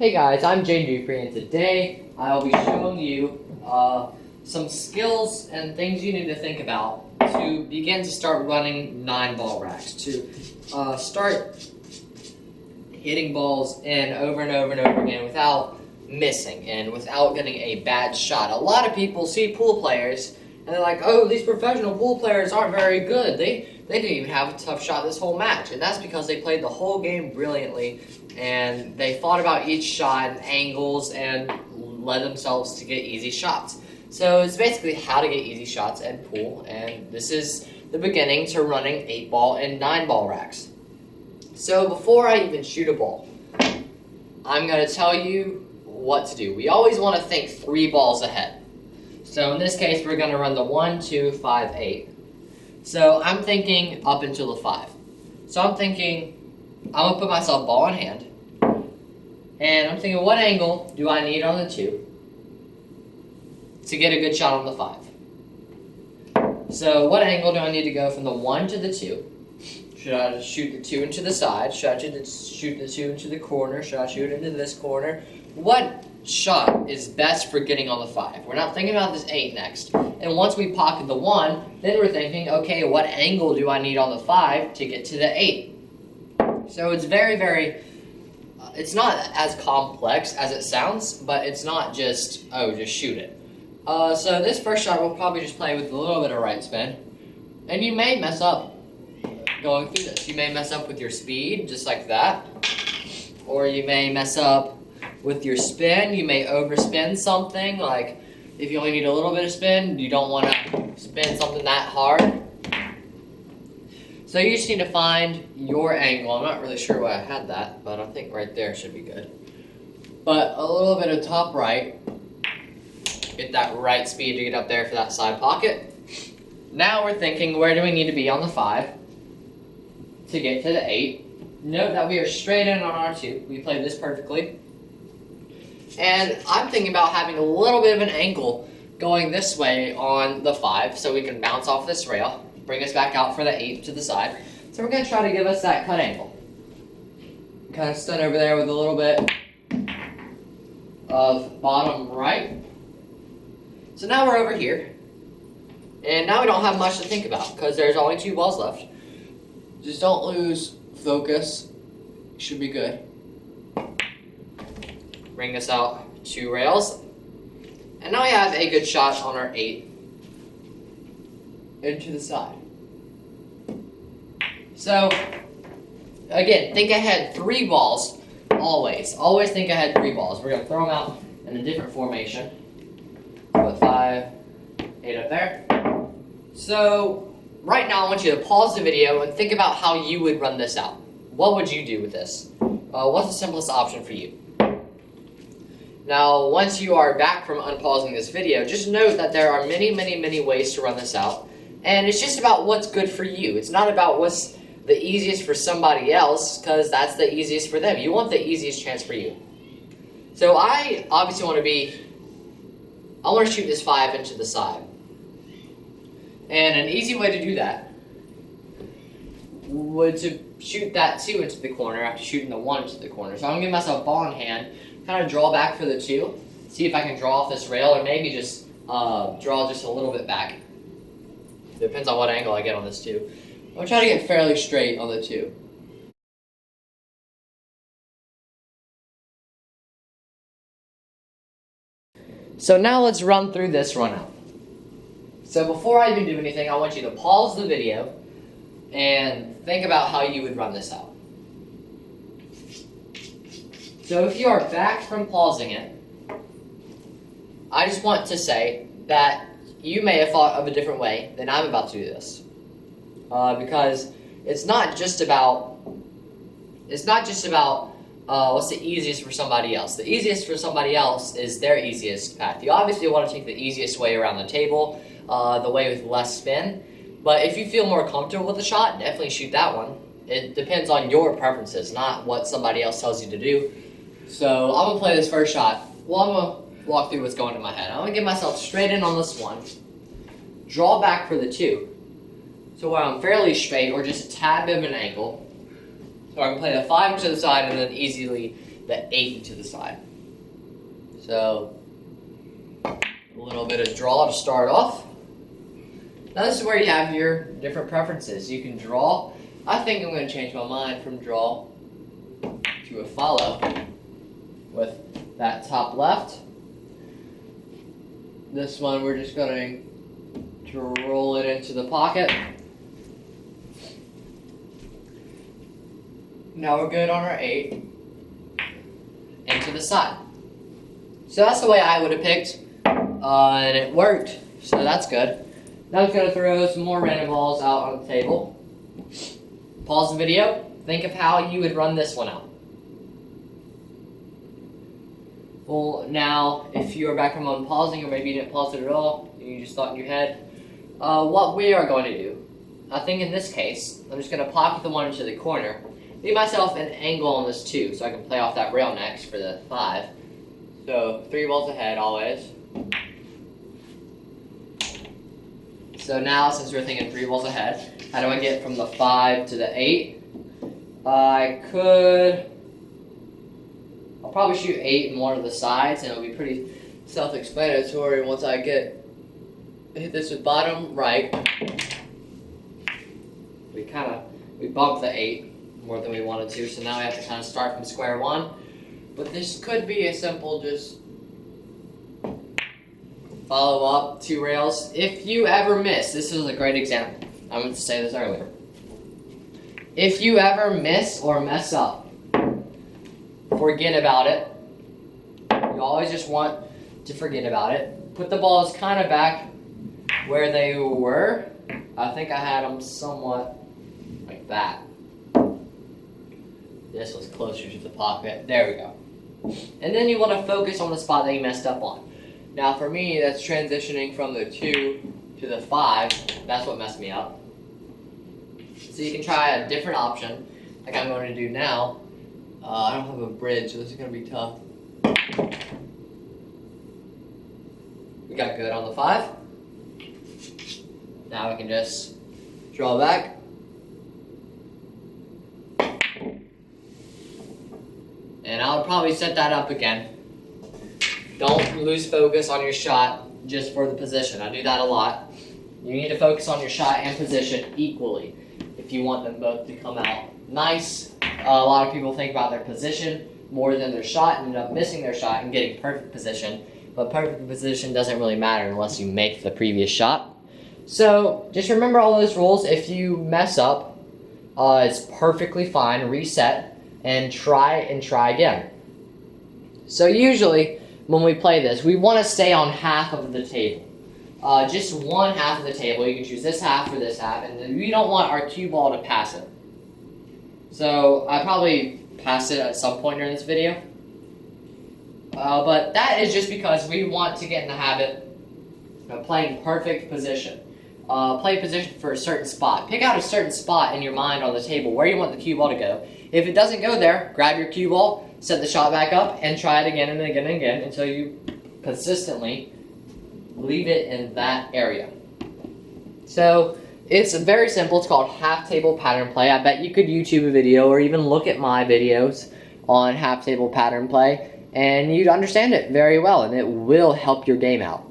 Hey guys, I'm Dupree, and today I'll be showing you some skills and things you need to think about to begin to start running 9-ball racks, to start hitting balls in over and over and over again without missing and without getting a bad shot. A lot of people see pool players and they're like, oh, these professional pool players aren't very good. They didn't even have a tough shot this whole match, and that's because they played the whole game brilliantly and they thought about each shot and angles and led themselves to get easy shots. So it's basically how to get easy shots in pool, and this is the beginning to running 8-ball and 9-ball racks. So before I even shoot a ball, I'm going to tell you what to do. We always want to think 3 balls ahead. So in this case, we're going to run the 1, 2, 5, 8. So I'm thinking up until the 5. So I'm thinking I'm going to put myself ball in hand, and I'm thinking, what angle do I need on the 2 to get a good shot on the 5? So what angle do I need to go from the 1 to the 2? Should I shoot the 2 into the side? Should I shoot the 2 into the corner? Should I shoot it into this corner? What shot is best for getting on the 5? We're not thinking about this 8 next. And once we pocket the 1, then we're thinking, okay, what angle do I need on the 5 to get to the 8? So it's very, it's not as complex as it sounds, but it's not just, oh, just shoot it. So this first shot we'll probably just play with a little bit of right spin. And you may mess up going through this. You may mess up with your speed, just like that. Or you may mess up with your spin. You may overspin something, like if you only need a little bit of spin, you don't want to spin something that hard. So you just need to find your angle. I'm not really sure why I had that, but I think right there should be good. But a little bit of top right. Get that right speed to get up there for that side pocket. Now we're thinking, where do we need to be on the 5 to get to the 8? Note that we are straight in on our 2. We played this perfectly. And I'm thinking about having a little bit of an angle going this way on the 5 so we can bounce off this rail, bring us back out for the 8 to the side. So we're going to try to give us that cut angle. Kind of stand over there with a little bit of bottom right. So now we're over here. And now we don't have much to think about because there's only 2 balls left. Just don't lose focus. Should be good. Bring this out 2 rails. And now we have a good shot on our 8 into the side. So, again, think ahead 3 balls, always. Always think ahead 3 balls. We're going to throw them out in a different formation. Put 5, 8 up there. So, right now I want you to pause the video and think about how you would run this out. What would you do with this? What's the simplest option for you? Now, once you are back from unpausing this video, just note that there are many ways to run this out. And it's just about what's good for you. It's not about what's the easiest for somebody else, because that's the easiest for them. You want the easiest chance for you. So I obviously want to shoot this 5 into the side. And an easy way to do that would to shoot that 2 into the corner after shooting the 1 into the corner. So I'm going to give myself ball in hand, kind of draw back for the 2, see if I can draw off this rail, or maybe just draw just a little bit back. Depends on what angle I get on this 2. I'll try to get fairly straight on the 2. So now let's run through this run out. So before I even do anything, I want you to pause the video and think about how you would run this out. So if you are back from pausing it, I just want to say that you may have thought of a different way than I'm about to do this. Because it's not just about what's the easiest for somebody else. The easiest for somebody else is their easiest path. You obviously want to take the easiest way around the table, the way with less spin. But if you feel more comfortable with the shot, definitely shoot that one. It depends on your preferences, not what somebody else tells you to do. So I'm going to play this first shot. Well, I'm going to walk through what's going in my head. I'm going to get myself straight in on this 1. Draw back for the 2. So where I'm fairly straight, or just a tad bit of an angle. So I can play the 5 to the side and then easily the 8 into the side. So, a little bit of draw to start off. Now this is where you have your different preferences. You can draw. I think I'm going to change my mind from draw to a follow with that top left. This one we're just going to roll it into the pocket. Now we're good on our 8 into the side. So that's the way I would have picked, and it worked, so that's good. Now I'm just going to throw some more random balls out on the table. Pause the video, think of how you would run this one out. Well, now, if you are back from unpausing, or maybe you didn't pause it at all, and you just thought in your head, what we are going to do, I think in this case, I'm just going to pocket the one into the corner, leave myself an angle on this 2, so I can play off that rail next for the 5. So, 3 balls ahead, always. So now, since we're thinking 3 balls ahead, how do I get from the 5 to the 8? I'll probably shoot 8 in one of the sides, and it'll be pretty self-explanatory once I hit this with bottom right. We bumped the 8 more than we wanted to, so now we have to kind of start from square one. But this could be a simple just follow up 2 rails. If you ever miss, this is a great example. I meant to say this earlier. If you ever miss or mess up, forget about it. You always just want to forget about it. Put the balls kind of back where they were. I think I had them somewhat like that. This was closer to the pocket. There we go. And then you want to focus on the spot that you messed up on. Now for me, that's transitioning from the 2 to the 5. That's what messed me up. So you can try a different option, like I'm going to do now. I don't have a bridge, so this is going to be tough. We got good on the 5. Now we can just draw back. And I would probably set that up again. Don't lose focus on your shot just for the position. I do that a lot. You need to focus on your shot and position equally if you want them both to come out nice. A lot of people think about their position more than their shot and end up missing their shot and getting perfect position. But perfect position doesn't really matter unless you make the previous shot. So just remember all those rules. If you mess up, it's perfectly fine. Reset and try again. So usually when we play this, we want to stay on half of the table. Just one half of the table. You can choose this half or this half, and we don't want our cue ball to pass it. So I probably passed it at some point during this video. But that is just because we want to get in the habit of playing perfect position. Play position for a certain spot. Pick out a certain spot in your mind on the table where you want the cue ball to go. If it doesn't go there, grab your cue ball, set the shot back up, and try it again and again and again until you consistently leave it in that area. So it's very simple. It's called half table pattern play. I bet you could YouTube a video or even look at my videos on half table pattern play, and you'd understand it very well, and it will help your game out.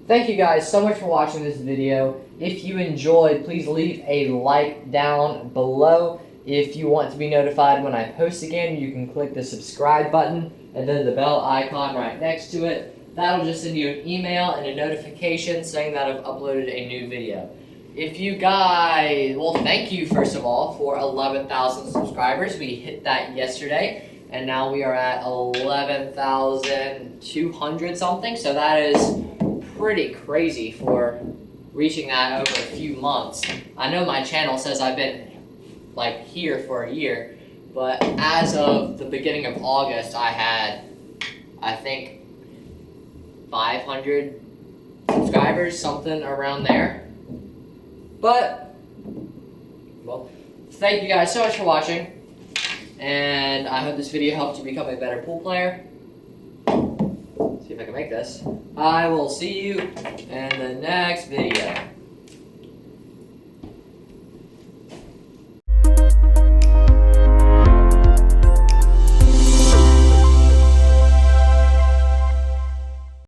Thank you guys so much for watching this video. If you enjoyed, please leave a like down below. If you want to be notified when I post again, you can click the subscribe button and then the bell icon right next to it. That'll just send you an email and a notification saying that I've uploaded a new video. If you guys, well, thank you first of all for 11,000 subscribers. We hit that yesterday, and now we are at 11,200 something. So that is pretty crazy for reaching that over a few months. I know my channel says I've been like here for a year, but as of the beginning of August, I had, I think, 500 subscribers, something around there. But, well, thank you guys so much for watching, and I hope this video helped you become a better pool player. See if I can make this. I will see you in the next video.